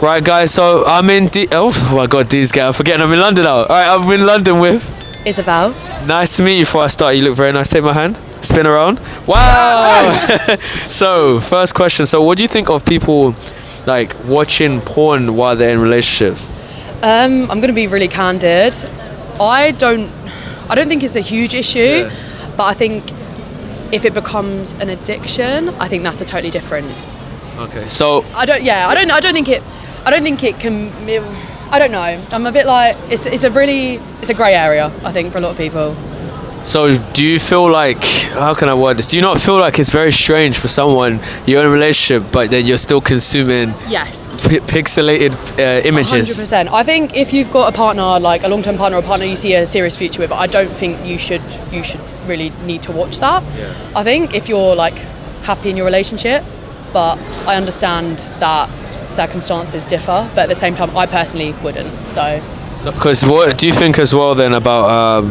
Right, guys, so I'm in oh my god, these guys, I'm forgetting I'm in London now. Alright, I'm in London with Isabel. Nice to meet you. Before I start, you look very nice. Take my hand. Spin around. Wow. So, first question. So, what do you think of people like watching porn while they're in relationships? I'm going to be really candid. I don't think it's a huge issue, but I think if it becomes an addiction, I think that's a totally different. Okay. So I don't think it can. I don't know. I'm a bit like it's a grey area, I think, for a lot of people. So do you feel like, how can I word this? Do you not feel like it's very strange for someone, you're in a relationship, but then you're still consuming pixelated images? 100%. I think if you've got a partner, like a long-term partner or a partner you see a serious future with, I don't think you should really need to watch that. Yeah. I think if you're like happy in your relationship, but I understand that circumstances differ, but at the same time I personally wouldn't. So because what do you think as well then about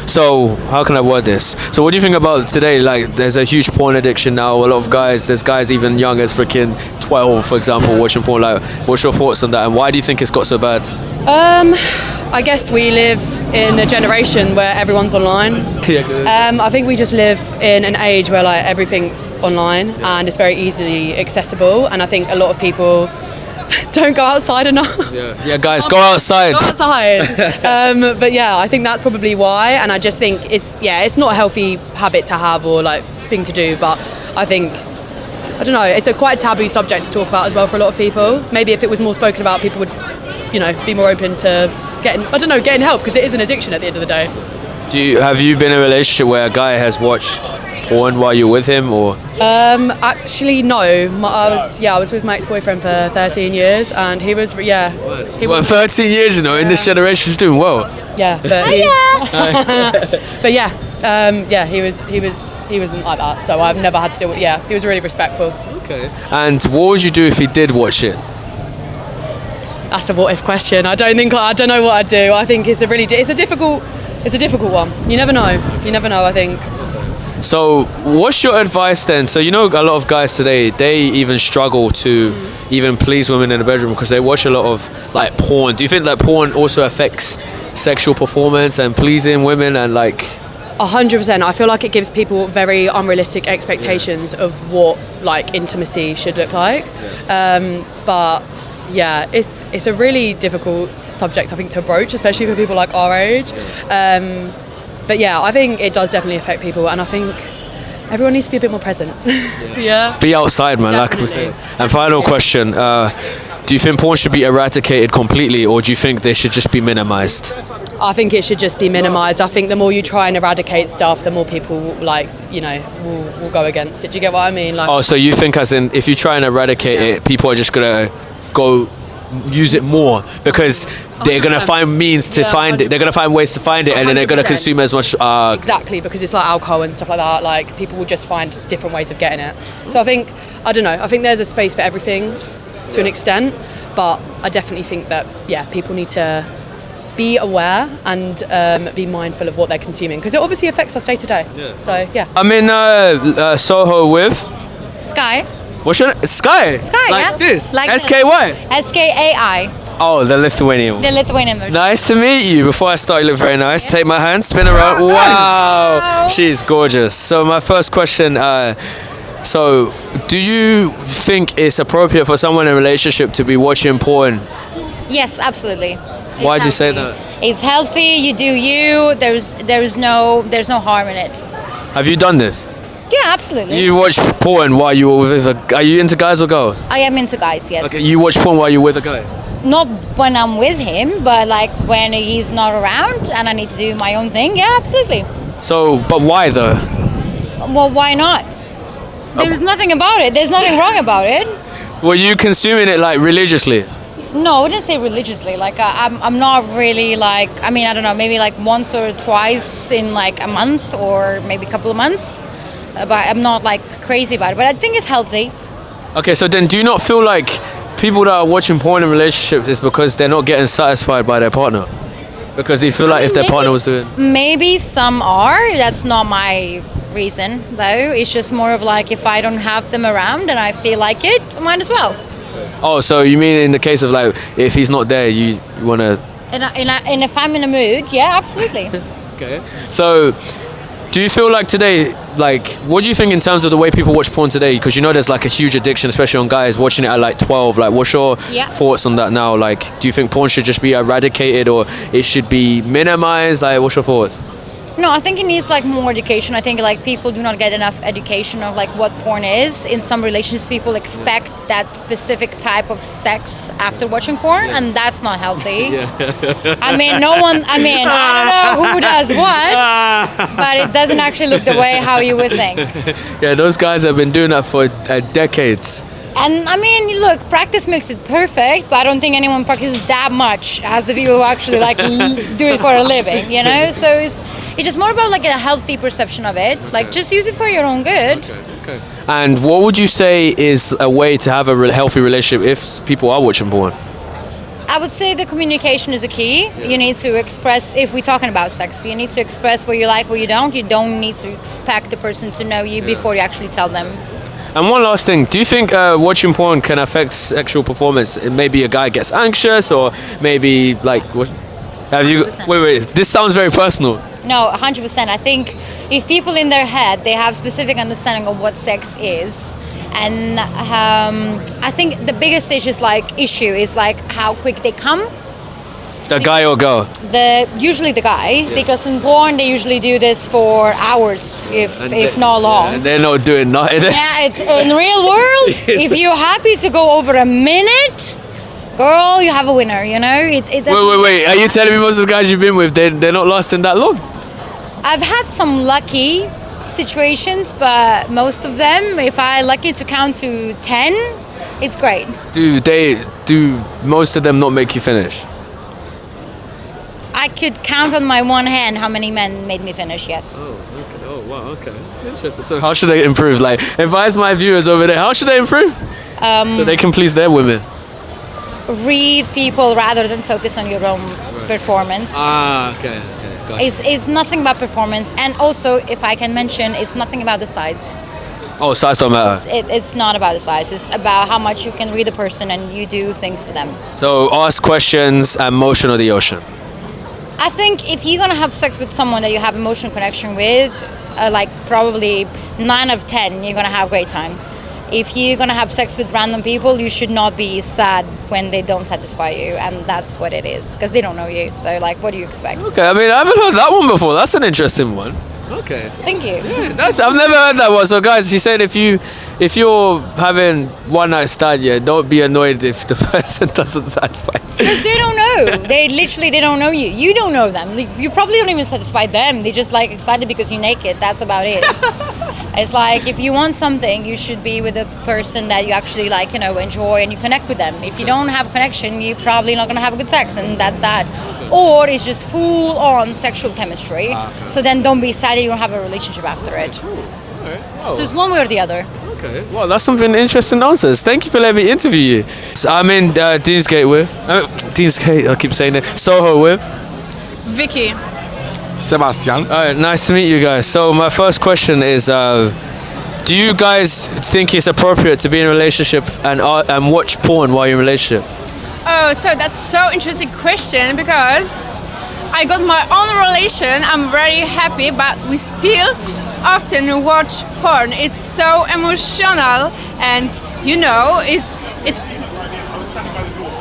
so how can I word this? So what do you think about today? Like, there's a huge porn addiction now. A lot of guys, there's guys even young as freaking 12, for example, watching porn. Like, what's your thoughts on that, and why do you think it's got so bad? I guess we live in a generation where everyone's online. I think we just live in an age where like everything's online and it's very easily accessible, and I think a lot of people don't go outside enough. Yeah, guys, go outside. Go outside. But yeah, I think that's probably why, and I just think it's not a healthy habit to have or like thing to do, but I think, I don't know, it's a quite taboo subject to talk about as well for a lot of people. Maybe if it was more spoken about, people would, be more open to getting help, because it is an addiction at the end of the day. Have you been in a relationship where a guy has watched porn while you're with him, or? Actually, no. I was with my ex-boyfriend for 13 years, and he was 13 years, in this generation, he's doing well. Yeah, but he wasn't like that, so I've never had to deal with. Yeah, he was really respectful. Okay. And what would you do if he did watch it? That's a what if question. I don't know what I'd do. I think it's a difficult one. You never know, I think. So what's your advice then? So a lot of guys today, they even struggle to even please women in the bedroom because they watch a lot of like porn. Do you think that porn also affects sexual performance and pleasing women and like? 100%. I feel like it gives people very unrealistic expectations of what like intimacy should look like. But yeah, it's a really difficult subject, I think, to broach, especially for people like our age. But yeah, I think it does definitely affect people, and I think everyone needs to be a bit more present. Yeah. Be outside, man, definitely. Like we say. And final question, do you think porn should be eradicated completely, or do you think they should just be minimized? I think it should just be minimized. I think the more you try and eradicate stuff, the more people will go against it. Do you get what I mean? Like, so you think as in if you try and eradicate it, people are just gonna go use it more because they're going to find means to find it. They're going to find ways to find it, and then they're going to consume as much. Exactly, because it's like alcohol and stuff like that. Like, people will just find different ways of getting it. So I think there's a space for everything to an extent, but I definitely think that, people need to be aware and be mindful of what they're consuming, because it obviously affects us day to day. So, yeah. I'm in Soho with Sky. What's your name? Sky? Sky, like this? Like S-K-Y? S-K-A-I. Oh, the Lithuanian one. The Lithuanian version. Nice to meet you. Before I start, you look very nice. Take my hand, spin around. Wow. She's gorgeous. So my first question, so do you think it's appropriate for someone in a relationship to be watching porn? Yes, absolutely. Why'd you say that? It's healthy, you do you, there's no harm in it. Have you done this? Yeah, absolutely. You watch porn while you were with are you into guys or girls? I am into guys, yes. Okay, you watch porn while you're with a guy? Not when I'm with him, but like when he's not around and I need to do my own thing, yeah, absolutely. So, but why though? Well, why not? There's nothing about it. There's nothing wrong about it. Were you consuming it like religiously? No, I wouldn't say religiously. Like I'm not really like, I mean, I don't know, maybe like once or twice in like a month or maybe a couple of months. But I'm not like crazy about it, but I think it's healthy. Okay, so then do you not feel like people that are watching porn in relationships is because they're not getting satisfied by their partner? Because they feel like if their partner was doing... Maybe some are. That's not my reason, though. It's just more of like if I don't have them around and I feel like it, I might as well. Oh, so you mean in the case of like if he's not there, you want to? And if I'm in a mood, yeah, absolutely. Okay. So, do you feel like today, like, what do you think in terms of the way people watch porn today? Because you know there's like a huge addiction, especially on guys watching it at like 12. Like, what's your thoughts on that now? Like, do you think porn should just be eradicated or it should be minimized? Like, what's your thoughts? No, I think it needs like more education. I think like people do not get enough education of like what porn is. In some relationships, people expect that specific type of sex after watching porn, and that's not healthy. I mean, I don't know who does what, but it doesn't actually look the way how you would think. Yeah, those guys have been doing that for decades. And I mean, look, practice makes it perfect, but I don't think anyone practices that much as the people who actually like do it for a living, you know? So it's just more about like a healthy perception of it. Like just use it for your own good. Okay. And what would you say is a way to have a healthy relationship if people are watching porn? I would say the communication is the key. You need to express, if we're talking about sex, you need to express what you like, what you don't. You don't need to expect the person to know you before you actually tell them. And one last thing, do you think watching porn can affect sexual performance? Maybe a guy gets anxious, or maybe like, wait, this sounds very personal. No, 100%. I think if people in their head, they have specific understanding of what sex is, and I think the biggest issue is like how quick they come. The guy or girl? Usually the guy, because in porn they usually do this for hours, if not long. Yeah, they're not doing nothing. Yeah, it's in real world. If you're happy to go over a minute, girl, you have a winner. You know. Wait. Are you telling me most of the guys you've been with, they're not lasting that long? I've had some lucky situations, but most of them, if I'm lucky to count to 10, it's great. Do most of them not make you finish? I could count on my one hand how many men made me finish, yes. Oh, okay. Oh, wow, okay. Interesting. So how should they improve? Like, advise my viewers over there, how should they improve? So they can please their women. Read people rather than focus on your own performance. Okay. It's nothing about performance, and also, if I can mention, it's nothing about the size. Oh, size don't matter. It's not about the size. It's about how much you can read a person and you do things for them. So ask questions and motion of the ocean. I think if you're gonna have sex with someone that you have emotional connection with, like probably 9 out of 10, you're gonna have a great time. If you're gonna have sex with random people, you should not be sad when they don't satisfy you, and that's what it is, because they don't know you. So, like, what do you expect? Okay, I mean, I haven't heard that one before. That's an interesting one. Okay. Thank you. Yeah, I've never heard that one. So, guys, she said if you're having one night stand, don't be annoyed if the person doesn't satisfy. Because they don't know. They don't know you. You don't know them. You probably don't even satisfy them. They just like excited because you're naked. That's about it. It's like if you want something, you should be with a person that you actually like, enjoy, and you connect with them. If you don't have a connection, you're probably not gonna have good sex, and that's that. Or it's just full on sexual chemistry. So then don't be sad that you don't have a relationship after it. So it's one way or the other. Okay, well, that's something interesting answers. Thank you for letting me interview you. So I'm in Deansgate with I keep saying it. Soho with Vicky. Sebastian. All right, nice to meet you guys. So my first question is, do you guys think it's appropriate to be in a relationship and watch porn while you're in a relationship? Oh, so that's so interesting question, because I got my own relation. I'm very happy, but we still often watch porn. It's so emotional, and it.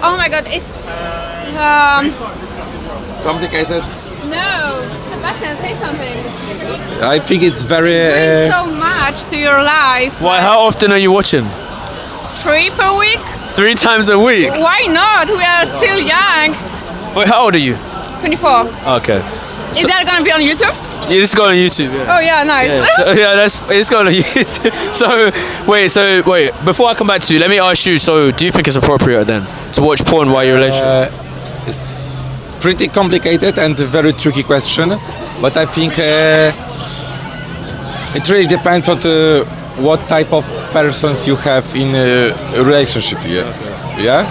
Oh my God, it's Complicated. No, Sebastian, say something. I think it's very. Brings so much to your life. Why? How often are you watching? 3 per week. 3 times a week. Why not? We are still young. Wait, how old are you? 24. Okay. Is that gonna be on YouTube? Yeah, this is going on YouTube. Yeah. Oh yeah, nice. It's going on YouTube. So wait. Before I come back to you, let me ask you. So, do you think it's appropriate then to watch porn while you're in a relationship? It's pretty complicated and a very tricky question, but I think it really depends on what type of persons you have in a relationship. Yeah.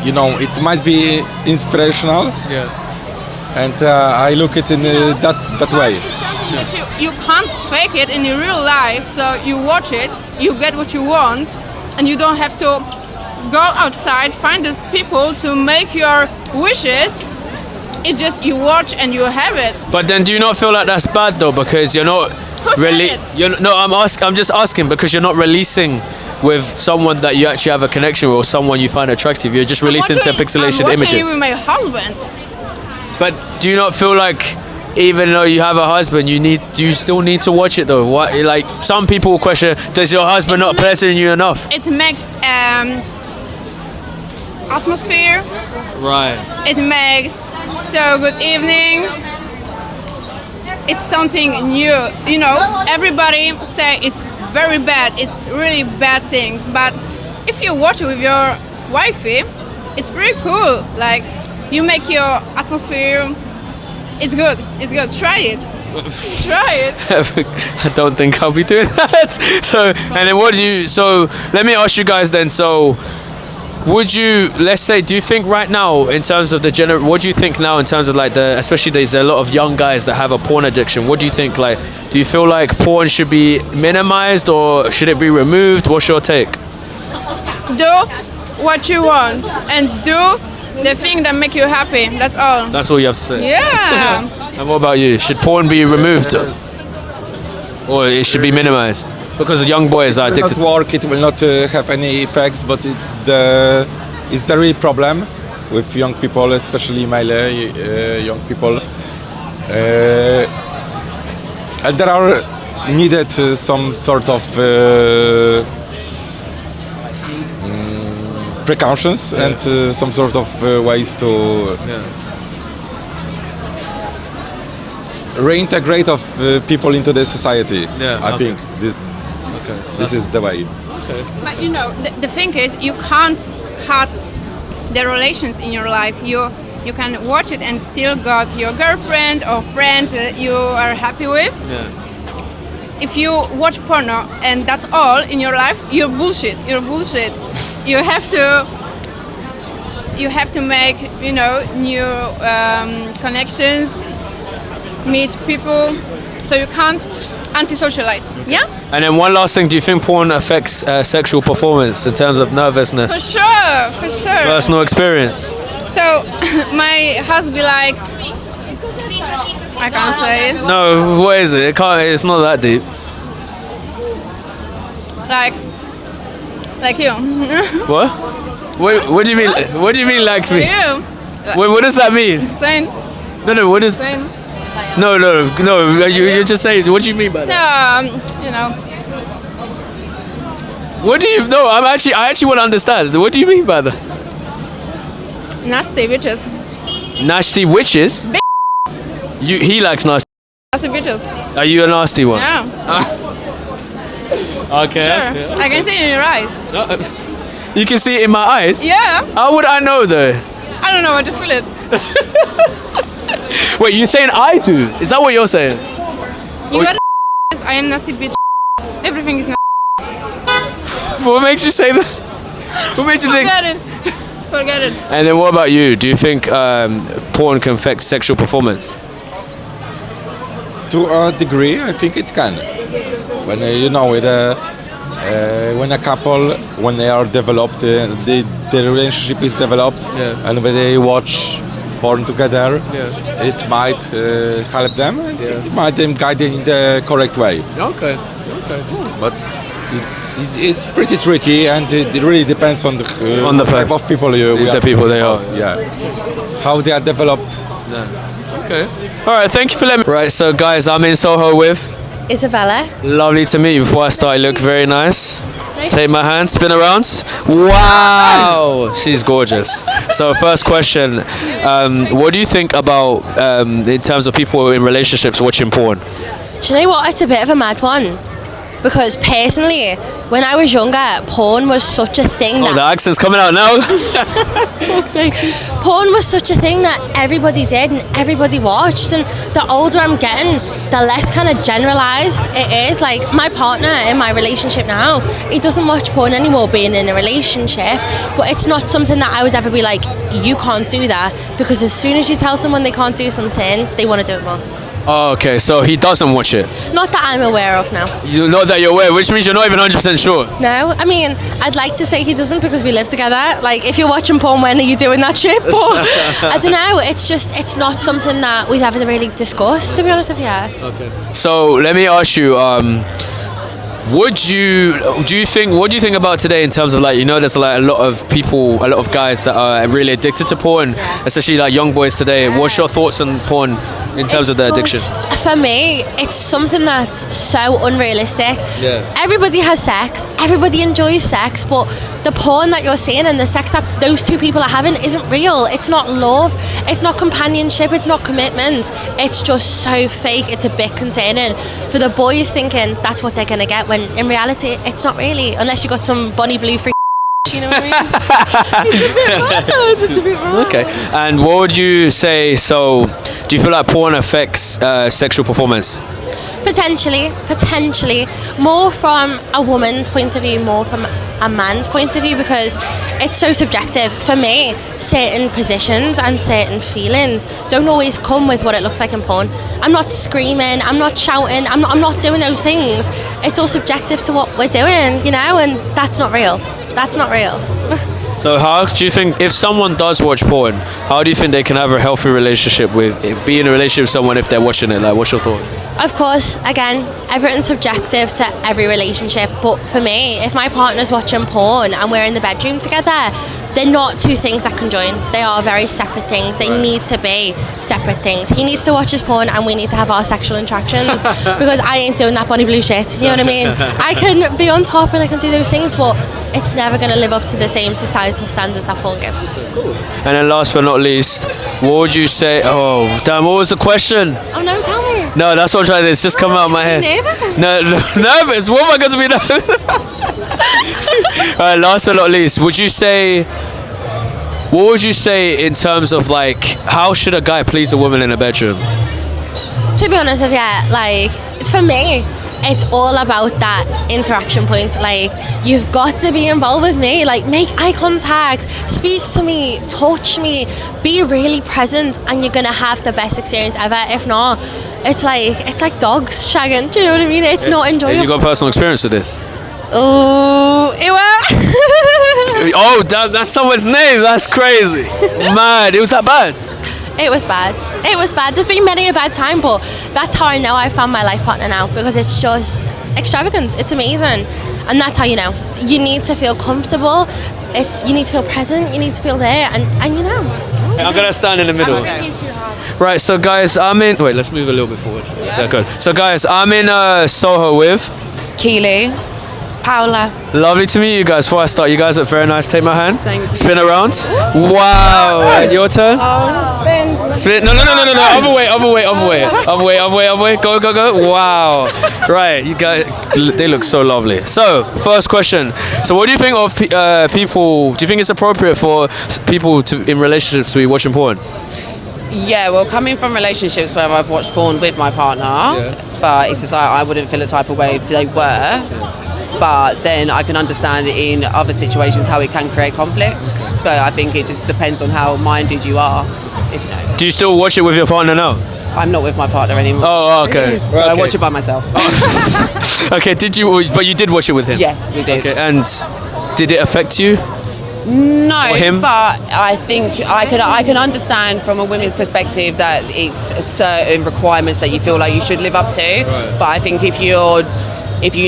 It might be inspirational. Yeah. And I look at it in that way. that you can't fake it in your real life. So you watch it, you get what you want, and you don't have to go outside, find these people to make your wishes. It's just you watch and you have it. But then, do you not feel like that's bad though? Because you're not really. No, I'm just asking because you're not releasing with someone that you actually have a connection with or someone you find attractive. You're just releasing to pixelated I'm images. watching it with my husband. But do you not feel like even though you have a husband, do you still need to watch it though? What, like some people question, does your husband not pleasure you enough? It makes atmosphere. Right. It makes so good evening. It's something new. You know, everybody say it's very bad. It's really bad thing. But if you watch it with your wifey, it's pretty cool. Like you make your atmosphere. It's good. It's good. Try it. Try it. I don't think I'll be doing that. So, and then so let me ask you guys then, so would you, let's say, do you think right now in terms of what do you think now in terms of like especially there's a lot of young guys that have a porn addiction, what do you think, like, do you feel like porn should be minimized or should it be removed? What's your take? Do what you want and do the thing that make you happy. That's all. That's all you have to say? Yeah. And what about you? Should porn be removed? Or it should be minimized? Because young boys are addicted. It will not work, it will not have any effects, but it's the real problem with young people, especially male young people. And there are needed some sort of precautions and some sort of ways to reintegrate of people into the society. I think this is the way. But you know, the thing is, you can't cut the relations in your life. You can watch it and still got your girlfriend or friends that you are happy with. If you watch porno and that's all in your life, you're bullshit. You're bullshit. You have to make, you know, new connections, meet people, so you can't anti-socialize. Yeah. And then one last thing: do you think porn affects sexual performance in terms of nervousness? For sure, for sure. Personal experience. So my husband like, I can't say it. No, what is it? It can't. It's not that deep. Like you. What? What do you mean? What do you mean like me? You. What does that mean? I'm saying. No. What is? Saying. No. You're just saying. What do you mean by that? No, you know. What do you? No, I actually want to understand. What do you mean by that? Nasty bitches. Nasty witches. He likes nasty. Nasty bitches. Are you a nasty one? Yeah. Okay. Sure. Okay. I can see it in your eyes. You can see it in my eyes? Yeah. How would I know though? I don't know. I just feel it. Wait, you're saying I do? Is that what you're saying? You are. I am nasty bitch. Everything is nasty. What makes you say that? What makes you think? Forget it. And then what about you? Do you think porn can affect sexual performance? To a degree, I think it can. When you know, when a couple, when they are developed, the relationship is developed, and when they watch porn together, it might help them. It might guide them in the correct way. Okay. But it's pretty tricky, and it really depends on the type of people people they are. Yeah, how they are developed. Okay. All right. Thank you for letting me. Right. So guys, I'm in Soho with Isabella. Lovely to meet you. Before I start, you look very nice. Take my hand, spin around. Wow, she's gorgeous. So first question, what do you think about in terms of people in relationships watching porn? Do you know what? It's a bit of a mad one. Because personally, when I was younger, porn was such a thing the accent's coming out now. Porn was such a thing that everybody did and everybody watched, and the older I'm getting, the less kind of generalised it is. Like my partner in my relationship now, he doesn't watch porn anymore being in a relationship, but it's not something that I would ever be like, you can't do that, because as soon as you tell someone they can't do something, they want to do it more. Oh, okay, so he doesn't watch it. Not that I'm aware of now. You know that you're aware, which means you're not even 100% sure. No, I mean, I'd like to say he doesn't because we live together. Like, if you're watching porn, when are you doing that shit? But I don't know. It's not something that we've ever really discussed, to be honest with you. Okay. So let me ask you, what do you think about today in terms of like, you know, there's like a lot of guys that are really addicted to porn, especially like young boys today. What's your thoughts on porn in terms of the addiction? For me, it's something that's so unrealistic. Yeah. Everybody has sex, everybody enjoys sex, but the porn that you're seeing and the sex that those two people are having isn't real. It's not love, it's not companionship, it's not commitment. It's just so fake. It's a bit concerning for the boys thinking that's what they're gonna get, when in reality it's not really, unless you got some Bonnie Blue free. You know what I mean? It's a bit wrong. Okay. And what would you say? So, do you feel like porn affects sexual performance? Potentially, more from a woman's point of view, more from a man's point of view, because it's so subjective. For me, certain positions and certain feelings don't always come with what it looks like in porn. I'm not screaming, I'm not shouting, I'm not doing those things. It's all subjective to what we're doing, you know, and that's not real. That's not real. So how do you think, if someone does watch porn, how do you think they can have a healthy relationship be in a relationship with someone if they're watching it? Like, what's your thought? Of course, again, everything's subjective to every relationship, but for me, if my partner's watching porn and we're in the bedroom together, they're not two things that can join. They are very separate things. They need to be separate things. He needs to watch his porn and we need to have our sexual interactions because I ain't doing that Bonnie Blue shit, you know what I mean? I can be on top and I can do those things, but it's never going to live up to the same societal standards that porn gives. And then last but not least, what would you say? Oh, damn, what was the question? Oh no, tell me. No, that's what I'm trying to do. It's just come out of my head. No, nervous. What am I going to be nervous about? Alright, last but not least, what would you say in terms of like, how should a guy please a woman in a bedroom? To be honest with you, like, for me, it's all about that interaction point. Like, you've got to be involved with me, like make eye contact, speak to me, touch me, be really present, and you're gonna have the best experience ever. If not, it's like dogs shagging, do you know what I mean? It's not enjoyable. Have you got personal experience with this? Oh, it was. Oh, damn, that's someone's name. That's crazy. Mad. It was that bad. It was bad. It was bad. There's been many a bad time, but that's how I know I found my life partner now, because it's just extravagant. It's amazing. And that's how you know. You need to feel comfortable. You need to feel present. You need to feel there. And you know. I'm going to stand in the middle. Right, so guys, wait, let's move a little bit forward. Yeah, good. So guys, I'm in Soho with Keely. Paola. Lovely to meet you guys. Before I start, you guys look very nice. Take my hand. Thank you. Spin around. Wow. And your turn. Spin. No. Other way. Go. Wow. Right. You guys, they look so lovely. So, first question. So, what do you think of people? Do you think it's appropriate for people in relationships to be watching porn? Yeah, well, coming from relationships where I've watched porn with my partner, but it's just like I wouldn't feel a type of way if they were. But then I can understand in other situations how it can create conflicts. But I think it just depends on how minded you are. If you know. Do you still watch it with your partner now? I'm not with my partner anymore. Oh, okay. So I watch it by myself. Okay, but you did watch it with him? Yes, we did. Okay, and did it affect you? No, or him? But I think I can understand from a women's perspective that it's certain requirements that you feel like you should live up to. Right. But I think if you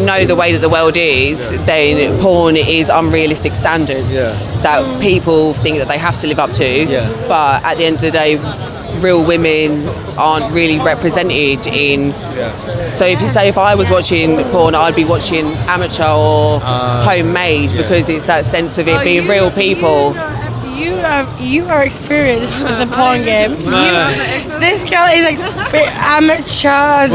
know the way that the world is, then porn is unrealistic standards that people think that they have to live up to. But at the end of the day, real women aren't really represented in. So if I was watching porn, I'd be watching amateur or homemade, because it's that sense of it being real people. You are experienced with the porn game. This girl is amateur.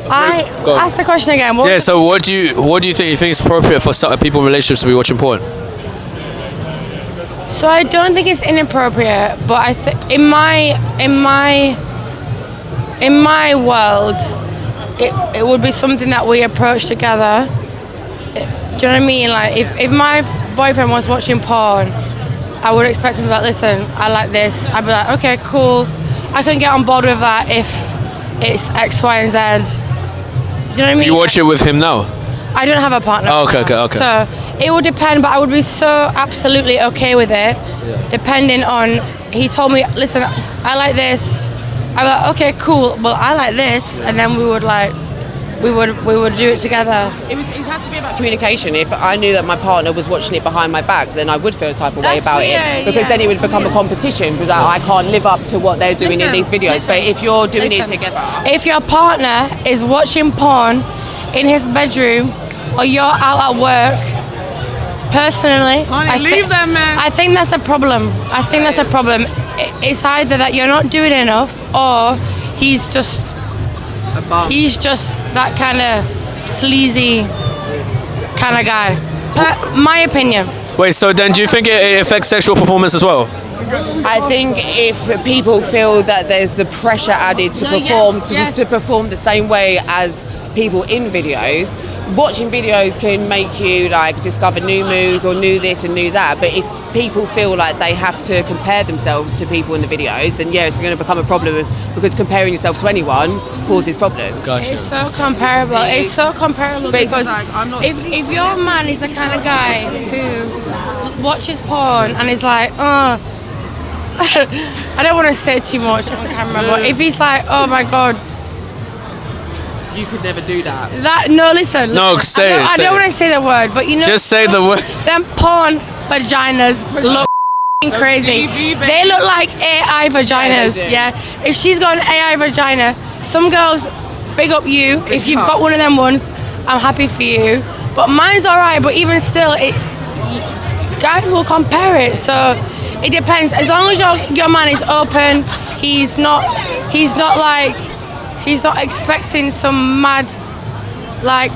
Ask the question again. So what do you think it's appropriate for people in relationships to be watching porn? So I don't think it's inappropriate, but in my world, it would be something that we approach together. Do you know what I mean? Like if my boyfriend was watching porn, I would expect him to be like, listen, I like this. I'd be like, okay, cool. I can get on board with that if it's X, Y, and Z. Do you know what I mean? You watch it with him now? I don't have a partner. Oh, okay. So it would depend, but I would be so absolutely okay with it, depending on. He told me, listen, I like this. I'm like, okay, cool. Well, I like this, and then we would do it together. It has to be about communication. If I knew that my partner was watching it behind my back, then I would feel a type of way about it, because then it would become a competition, because I can't live up to what they're doing in these videos. But if you're doing it together, if your partner is watching porn in his bedroom, or you're out at work, personally, leave them, man. I think that's a problem. It's either that you're not doing enough, or he's just that kind of sleazy kind of guy. My opinion. Wait, so then do you think it affects sexual performance as well? I think if people feel that there's the pressure added to to perform the same way as people in videos, watching videos can make you like discover new moves or new this and new that. But if people feel like they have to compare themselves to people in the videos, then it's going to become a problem, because comparing yourself to anyone causes problems. Gotcha. It's so comparable. It's so comparable, But it's because like, I'm not- if your man is the kind of guy who watches porn and is like, oh, I don't want to say too much on camera, but if he's like, oh my god, You could never do that. Listen. No, say it. I don't want to say the word, but you know. Just say the word. Them porn vaginas look crazy. They look like AI vaginas. Yeah, If she's got an AI vagina, some girls, big up you. If you've got one of them ones, I'm happy for you. But mine's alright. But even still, guys will compare it. So it depends. As long as your man is open, he's not expecting some mad like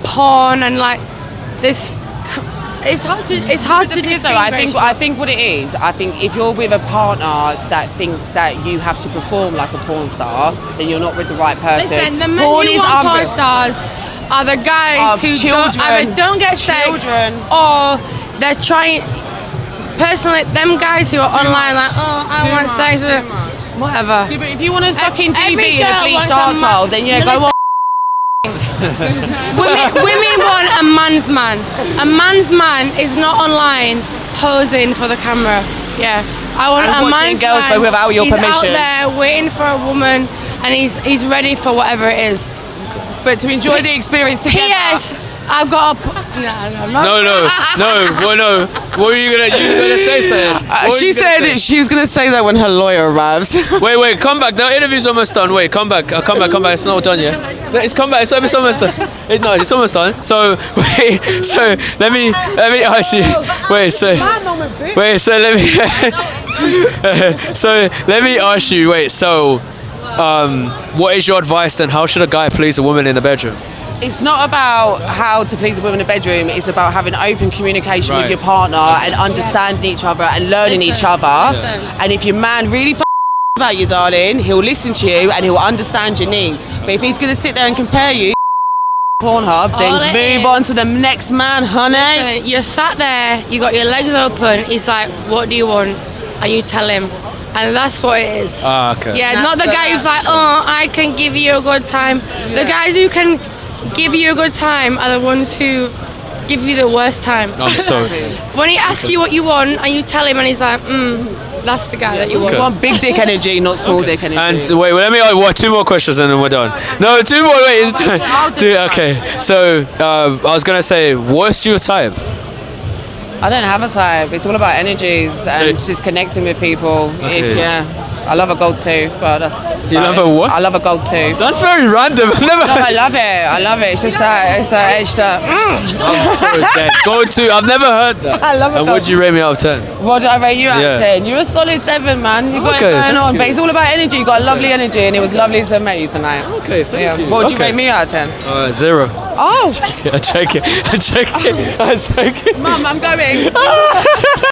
porn and like this. It's hard to do. I think what it is, I think if you're with a partner that thinks that you have to perform like a porn star, then you're not with the right person. Listen, the men who want porn stars are the guys who either don't get sex, or they're trying. Personally, them guys who are online like, oh, I want sex, whatever. Yeah, but if you want a fucking Every DV and a girl bleached wants a arsehole, then go on. Women want a man's man. A man's man is not online posing for the camera. Yeah, I want And a watching man's girls, man. but without your he's permission. out there waiting for a woman, and he's ready for whatever it is. But to enjoy the experience together. P.S. I've got a. No. What were you gonna say something? She said she was going to say that when her lawyer arrives. Wait, come back. The interview's almost done. Wait, come back. It's not done yet. It's come back. It's almost done. It's almost done. So let me ask you. Let me ask you. What is your advice then? How should a guy please a woman in the bedroom? It's not about how to please a woman in the bedroom. It's about having open communication with your partner and understanding each other and learning each other. And if your man really about you, darling, he'll listen to you and he'll understand your needs. But if he's going to sit there and compare you, Pornhub, then move on to the next man, honey. Listen, you're sat there, you got your legs open. He's like, "What do you want?" And you tell him, and that's what it is. Okay. Yeah, not the guy who's like, "Oh, I can give you a good time." The guys who can give you a good time are the ones who give you the worst time. I'm sorry. When he asks you what you want and you tell him and he's like, that's the guy that you want. You want big dick energy, not small dick energy. And wait, let me ask two more questions and then we're done. No, two more. Wait, it's done. Okay. So I was gonna say, what's your type? I don't have a type. It's all about energies and just connecting with people. Okay. I love a gold tooth, but that's. You love a what? I love a gold tooth. That's very random. I've never. No, I love it. It's just that extra. Go to. I've never heard that. I love it. And would you rate me out of 10? What do I rate you out of 10? You're a solid 7, man. You got it going on, but it's all about energy. You got lovely energy, and it was lovely to meet you tonight. Okay, thank you. What would you rate me out of 10? 0. Oh, I check it. Mum, I'm going.